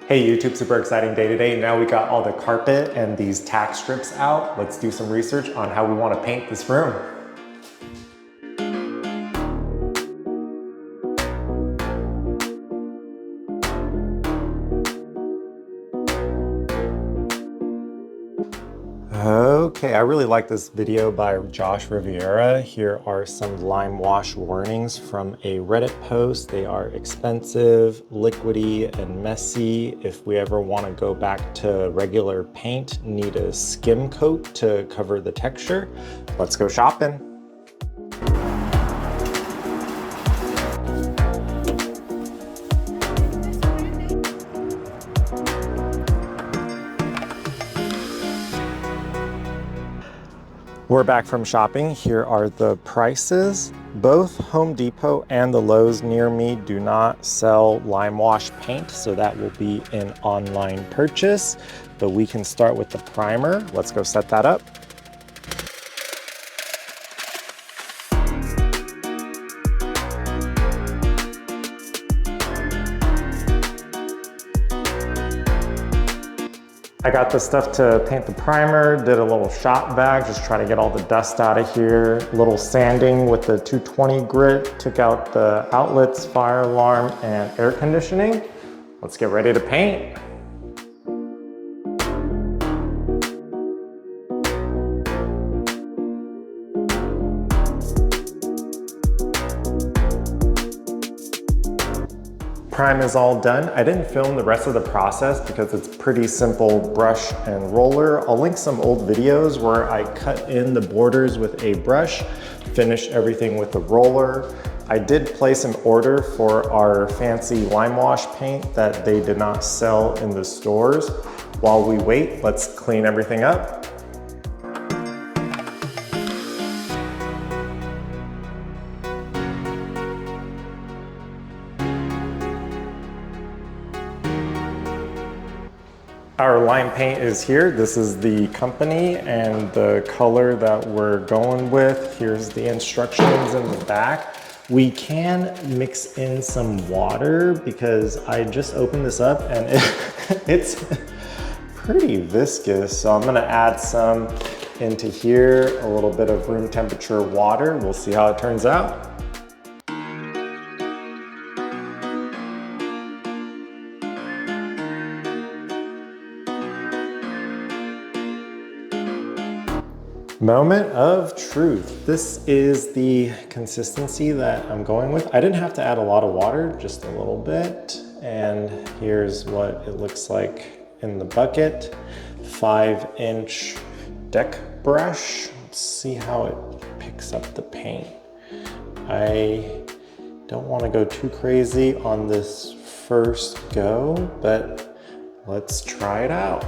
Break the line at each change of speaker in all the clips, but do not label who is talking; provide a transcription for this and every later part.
Hey YouTube, super exciting day today. Now we got all the carpet and these tack strips out. Let's do some research on how we want to paint this room. Okay, I really like this video by Josh Riviera. Here are some Limewash warnings from a Reddit post. They are expensive, liquidy, and messy. If we ever want to go back to regular paint, need a skim coat to cover the texture. Let's go shopping. We're back from shopping. Here are the prices. Both Home Depot and the Lowe's near me do not sell Limewash paint, so that will be an online purchase. But we can start with the primer. Let's go set that up. I got the stuff to paint the primer, did a little shop vac, just try to get all the dust out of here. A little sanding with the 220 grit, took out the outlets, fire alarm, and air conditioning. Let's get ready to paint. Prime is all done. I didn't film the rest of the process because it's pretty simple brush and roller. I'll link some old videos where I cut in the borders with a brush, finish everything with a roller. I did place an order for our fancy Limewash paint that they did not sell in the stores. While we wait, let's clean everything up. Our lime paint is here. This is the company and the color that we're going with. Here's the instructions in the back. We can mix in some water because I just opened this up and it's pretty viscous. So I'm gonna add some into here, a little bit of room temperature water. We'll see how it turns out. Moment of truth. This is the consistency that I'm going with. I didn't have to add a lot of water, just a little bit. And here's what it looks like in the bucket. 5-inch deck brush. Let's see how it picks up the paint. I don't want to go too crazy on this first go, but let's try it out.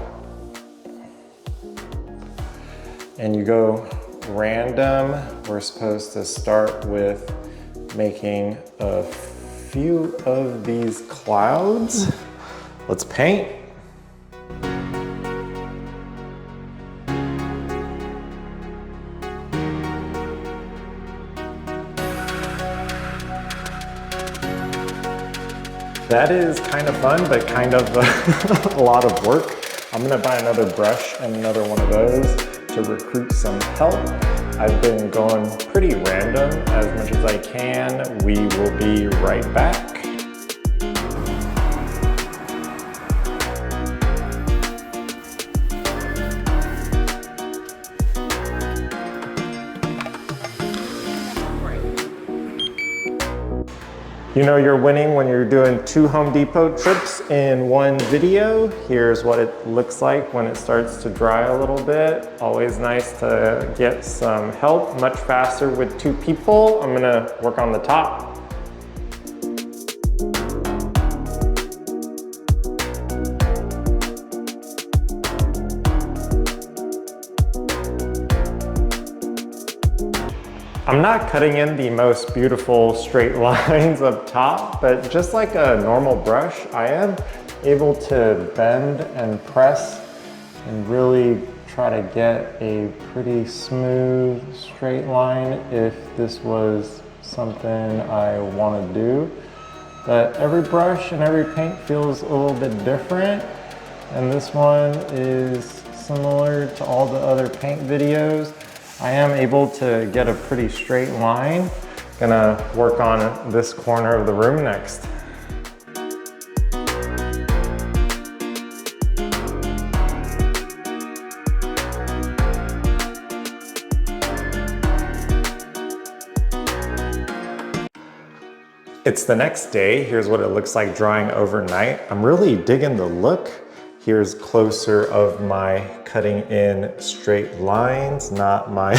And you go random. We're supposed to start with making a few of these clouds. Let's paint. That is kind of fun, but kind of a lot of work. I'm gonna buy another brush and another one of those to recruit some help. I've been going pretty random as much as I can. We will be right back. You know you're winning when you're doing 2 Home Depot trips in one video. Here's what it looks like when it starts to dry a little bit. Always nice to get some help, much faster with 2 people. I'm gonna work on the top. I'm not cutting in the most beautiful straight lines up top, but just like a normal brush, I am able to bend and press and really try to get a pretty smooth straight line if this was something I want to do. But every brush and every paint feels a little bit different. And this one is similar to all the other paint videos. I am able to get a pretty straight line. Gonna work on this corner of the room next. It's the next day. Here's what it looks like drying overnight. I'm really digging the look. Here's closer of my cutting in straight lines, not my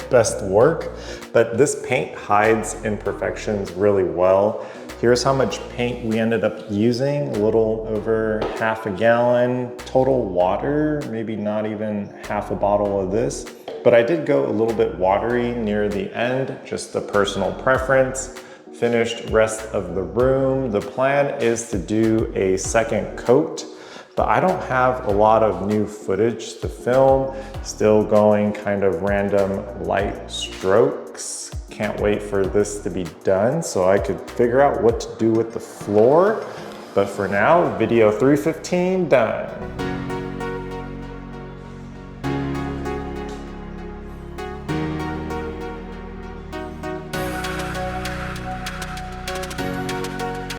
best work, but this paint hides imperfections really well. Here's how much paint we ended up using, a little over half a gallon. Total water, maybe not even half a bottle of this, but I did go a little bit watery near the end, just a personal preference. Finished rest of the room. The plan is to do a second coat, but I don't have a lot of new footage to film. Still going kind of random light strokes. Can't wait for this to be done so I could figure out what to do with the floor. But for now, video 315 done.